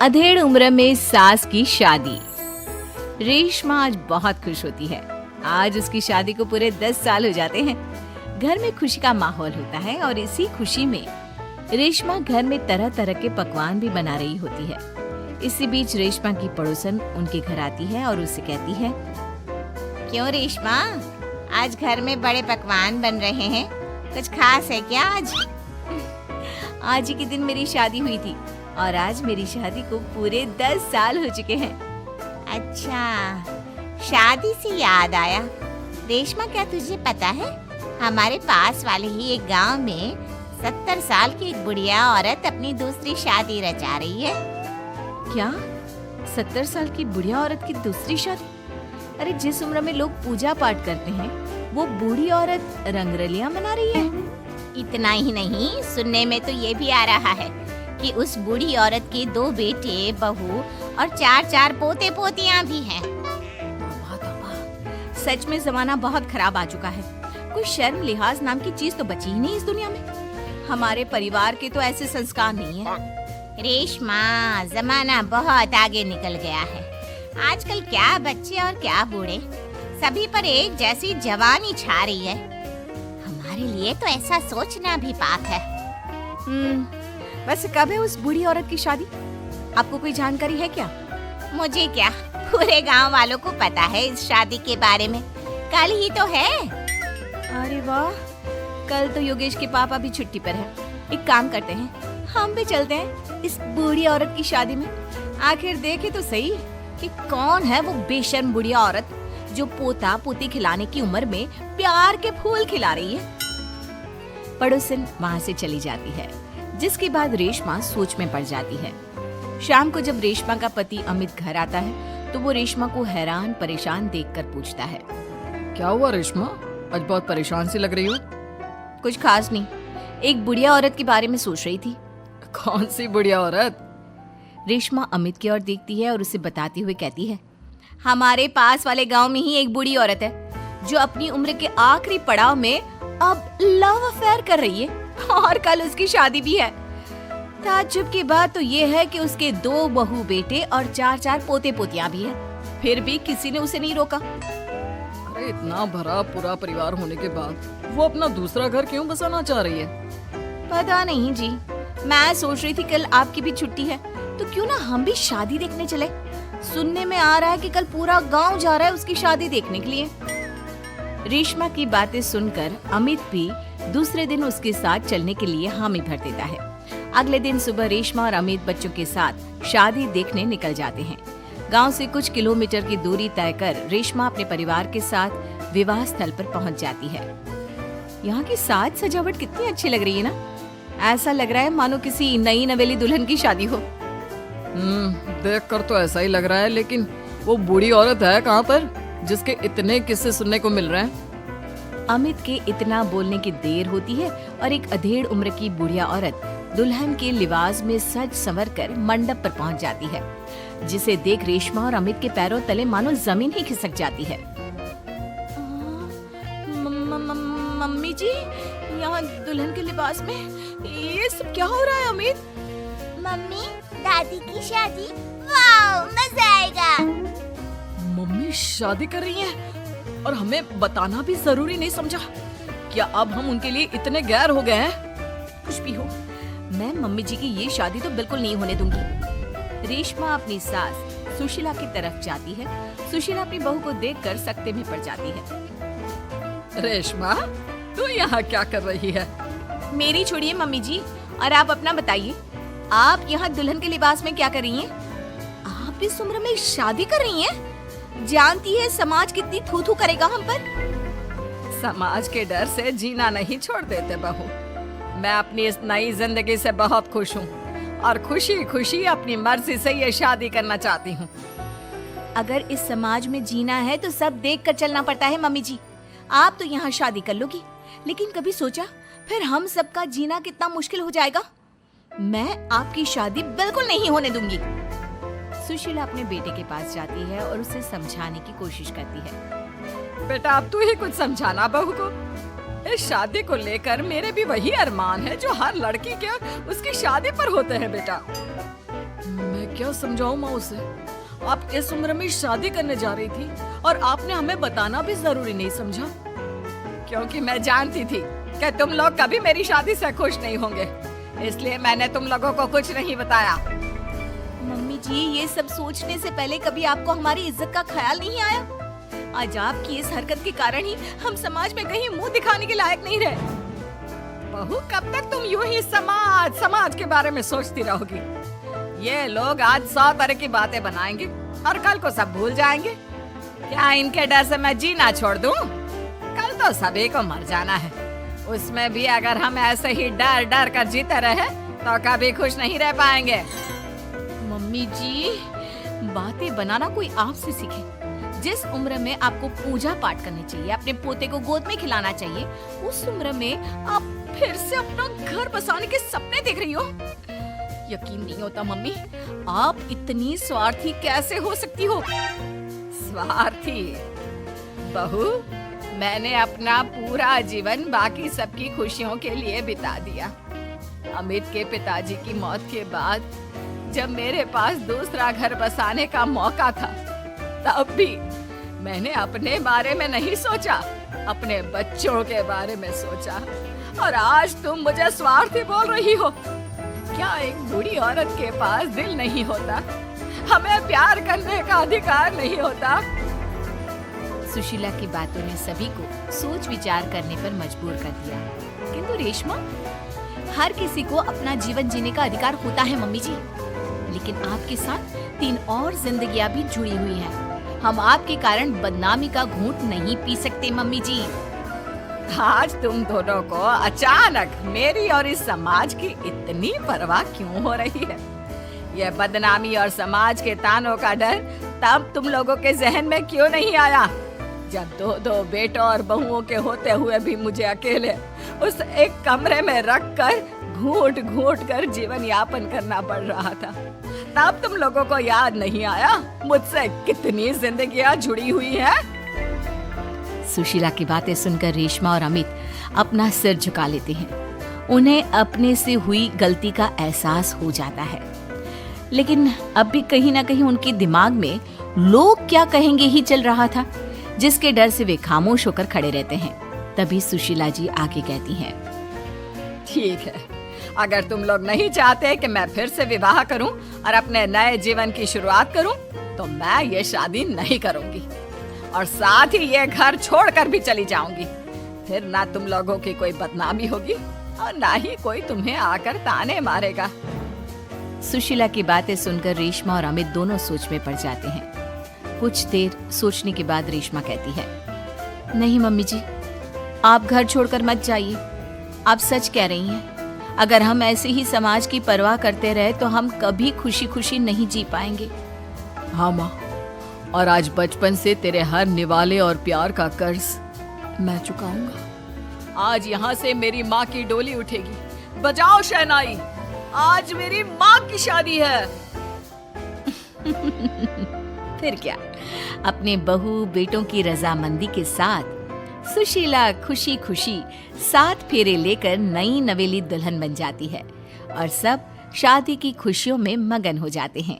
अधेड़ उम्र में सास की शादी। रेशमा आज बहुत खुश होती है। आज उसकी शादी को पूरे 10 साल हो जाते हैं। घर में खुशी का माहौल होता है और इसी खुशी में रेशमा घर में तरह तरह के पकवान भी बना रही होती है। इसी बीच रेशमा की पड़ोसन उनके घर आती है और उससे कहती है, क्यों रेशमा, आज घर में बड़े पकवान बन रहे हैं, कुछ खास है क्या आज? आज ही के दिन मेरी शादी हुई थी और आज मेरी शादी को पूरे 10 साल हो चुके हैं। अच्छा, शादी से याद आया, रेशमा क्या तुझे पता है हमारे पास वाले ही एक गांव में 70 साल की एक बुढ़िया औरत अपनी दूसरी शादी रचा रही है। क्या 70 साल की बुढ़िया औरत की दूसरी शादी? अरे जिस उम्र में लोग पूजा पाठ करते हैं वो बूढ़ी औरत रंगरलियां मना रही है। इतना ही नहीं, सुनने में तो ये भी आ रहा है कि उस बूढ़ी औरत के 2 बेटे, बहू और 4 पोते पोतियां भी हैं। सच में जमाना बहुत खराब आ चुका है। कोई शर्म लिहाज नाम की चीज तो बची ही नहीं इस दुनिया में। हमारे परिवार के तो ऐसे संस्कार नहीं है। रेशमा, जमाना बहुत आगे निकल गया है। आजकल क्या बच्चे और क्या बूढ़े, सभी पर एक जैसी जवानी छा रही है। हमारे लिए तो ऐसा सोचना भी पाप है। वैसे कब है उस बूढ़ी औरत की शादी? आपको कोई जानकारी है क्या? मुझे क्या, पूरे गांव वालों को पता है इस शादी के बारे में। कल ही तो है। अरे वाह, कल तो योगेश के पापा भी छुट्टी पर है। एक काम करते हैं, हम भी चलते हैं इस बूढ़ी औरत की शादी में। आखिर देखे तो सही कि कौन है वो बेशर्म बुढ़िया औरत जो पोता पोती खिलाने की उम्र में प्यार के फूल खिला रही है। पड़ोसन वहाँ से चली जाती है, जिसके बाद रेशमा सोच में पड़ जाती है। शाम को जब रेशमा का पति अमित घर आता है तो वो रेशमा को हैरान परेशान देखकर पूछता है, क्या हुआ रेशमा, आज बहुत परेशान सी लग रही हो? कुछ खास नहीं, एक बुढ़िया औरत के बारे में सोच रही थी। कौन सी बुढ़िया औरत? रेशमा अमित की ओर देखती है और उसे बताती हुए कहती है, हमारे पास वाले गांव में ही एक बूढ़ी औरत है जो अपनी उम्र के आखिरी पड़ाव में अब लव अफेयर कर रही है और कल उसकी शादी भी है। ताज्जुब की बात तो ये है कि उसके 2 बहू बेटे और 4 पोते पोतियां भी हैं। फिर भी किसी ने उसे नहीं रोका। अरे इतना भरा पूरा परिवार होने के बाद वो अपना दूसरा घर क्यों बसाना चाह रही है? पता नहीं जी, मैं सोच रही थी कल आपकी भी छुट्टी है तो क्यों ना हम भी शादी देखने चले। सुनने में आ रहा है कि कल पूरा गांव जा रहा है उसकी शादी देखने के लिए। रेशमा की बातें सुनकर अमित भी दूसरे दिन उसके साथ चलने के लिए हामी भर देता है। अगले दिन सुबह रेशमा और अमित बच्चों के साथ शादी देखने निकल जाते हैं। गांव से कुछ किलोमीटर की दूरी तय कर रेशमा अपने परिवार के साथ विवाह स्थल पर पहुंच जाती है। यहाँ की साज सजावट कितनी अच्छी लग रही है ना। ऐसा लग रहा है मानो किसी नई नवेली दुल्हन की शादी हो। देखकर तो ऐसा ही लग रहा है, लेकिन वो बूढ़ी औरत है कहाँ पर जिसके इतने किस्से सुनने को मिल रहे हैं? अमित के इतना बोलने की देर होती है और एक अधेड़ उम्र की बुढ़िया औरत दुल्हन के लिबास में सज संवर कर मंडप पर पहुंच जाती है, जिसे देख रेशमा और अमित के पैरों तले मानो जमीन ही खिसक जाती है। मम्मी जी, यहाँ दुल्हन के लिबास में ये सब क्या हो रहा है? अमित, मम्मी, दादी की शादी, वाओ, मजा आएगा। मम्मी शादी कर रही है और हमें बताना भी जरूरी नहीं समझा? क्या अब हम उनके लिए इतने गैर हो गए हैं? कुछ भी हो, मैं मम्मी जी की ये शादी तो बिल्कुल नहीं होने दूंगी। रेशमा अपनी सास सुशीला की तरफ जाती है। सुशीला अपनी बहू को देखकर सकते में पड़ जाती है। रेशमा, तू यहाँ क्या कर रही है? मेरी छोड़िए मम्मी जी, और आप अपना बताइए, आप यहाँ दुल्हन के लिबास में क्या कर रही हैं? आप इस उम्र में शादी कर रही हैं? जानती है समाज कितनी थू थू करेगा हम पर। समाज के डर से जीना नहीं छोड़ देते बहू। मैं अपनी इस नई जिंदगी से बहुत खुश हूँ और खुशी खुशी अपनी मर्जी से ये शादी करना चाहती हूँ। अगर इस समाज में जीना है तो सब देख कर चलना पड़ता है मम्मी जी। आप तो यहाँ शादी कर लोगी, लेकिन कभी सोचा फिर हम सबका जीना कितना मुश्किल हो जाएगा? मैं आपकी शादी बिल्कुल नहीं होने दूंगी। सुशीला अपने बेटे के पास जाती है और उसे समझाने की कोशिश करती है। बेटा, अब तू ही कुछ समझाना बहू को। इस शादी को लेकर मेरे भी वही अरमान है जो हर लड़की के उसकी शादी पर होते हैं बेटा। मैं क्या समझाऊं माँ उसे? आप इस उम्र में शादी करने जा रही थी और आपने हमें बताना भी जरूरी नहीं समझा, क्योंकि मैं जानती थी कि तुम लोग कभी मेरी शादी से खुश नहीं होंगे, इसलिए मैंने तुम लोगों को कुछ नहीं बताया। मम्मी जी, ये सब सोचने से पहले कभी आपको हमारी इज्जत का ख्याल नहीं आया? आज आपकी इस हरकत के कारण ही हम समाज में कहीं मुंह दिखाने के लायक नहीं रहे। बहू, कब तक तुम यूं ही समाज के बारे में सोचती रहोगी? ये लोग आज 100 तरह की बातें बनाएंगे और कल को सब भूल जाएंगे। क्या इनके डर से मैं जीना छोड़ दूं? कल तो सभी को मर जाना है, उसमें भी अगर हम ऐसे ही डर डर कर जीते रहे तो कभी खुश नहीं रह पाएंगे। मम्मी जी, बातें बनाना कोई आपसे सीखे। जिस उम्र में आपको पूजा पाठ करनी चाहिए, अपने पोते को गोद में खिलाना चाहिए, उस उम्र में आप फिर से अपना घर बसाने के सपने देख रही हो। यकीन नहीं होता मम्मी, आप इतनी स्वार्थी कैसे हो सकती हो? स्वार्थी? बहू, मैंने अपना पूरा जीवन बाकी सबकी खुशियों के लिए बिता दिया। अमित के पिताजी की मौत के बाद जब मेरे पास दूसरा घर बसाने का मौका था, तब भी मैंने अपने बारे में नहीं सोचा, अपने बच्चों के बारे में सोचा। और आज तुम मुझे स्वार्थी बोल रही हो? क्या एक बूढ़ी औरत के पास दिल नहीं होता? हमें प्यार करने का अधिकार नहीं होता? सुशीला की बातों ने सभी को सोच विचार करने पर मजबूर कर दिया। किंतु रेशमा, हर किसी को अपना जीवन जीने का अधिकार होता है मम्मी जी, लेकिन आपके साथ 3 और जिंदगियां भी जुड़ी हुई हैं। हम आपके कारण बदनामी का घूंट नहीं पी सकते मम्मी जी। आज तुम दोनों को अचानक मेरी और इस समाज की इतनी परवाह क्यों हो रही है? यह बदनामी और समाज के तानों का डर तब तुम लोगों के जहन में क्यों नहीं आया, जब 2 बेटों और बहुओं के होते हुए भी मुझे अकेले उस एक कमरे में रखकर घूट घूट कर जीवन यापन करना पड़ रहा था? तब तुम लोगों को याद नहीं आया मुझसे कितनी जिंदगियां जुड़ी हुई हैं? सुशीला की बातें सुनकर रेशमा और अमित अपना सिर झुका लेते हैं। उन्हें अपने से हुई गलती का एहसास हो जाता है, लेकिन अब भी कहीं ना कहीं उनके दिमाग में लोग क्या कहेंगे ही चल रहा था, जिसके डर से वे खामोश होकर खड़े रहते हैं। तभी सुशीला जी आगे कहती हैं, ठीक है, अगर तुम लोग नहीं चाहते कि मैं फिर से विवाह करूं और अपने नए जीवन की शुरुआत करूं, तो मैं ये शादी नहीं करूंगी और साथ ही ये घर छोड़कर भी चली जाऊंगी। फिर ना तुम लोगों की कोई बदनामी होगी और ना ही कोई तुम्हें आकर ताने मारेगा। सुशीला की बातें सुनकर रेशमा और अमित दोनों सोच में पड़ जाते हैं। कुछ देर सोचने के बाद रेशमा कहती है, नहीं मम्मी जी, आप घर छोड़कर मत जाइए। आप सच कह रही हैं। अगर हम ऐसे ही समाज की परवाह करते रहे तो हम कभी खुशी खुशी नहीं जी पाएंगे। हाँ माँ, और आज बचपन से तेरे हर निवाले और प्यार का कर्ज मैं चुकाऊंगा। आज यहाँ से मेरी माँ की डोली उठेगी। बजाओ शहनाई, आज मेरी माँ की शादी है। फिर क्या, अपने बहू बेटों की रजामंदी के साथ सुशीला खुशी खुशी 7 फेरे लेकर नई नवेली दुल्हन बन जाती है और सब शादी की खुशियों में मगन हो जाते हैं।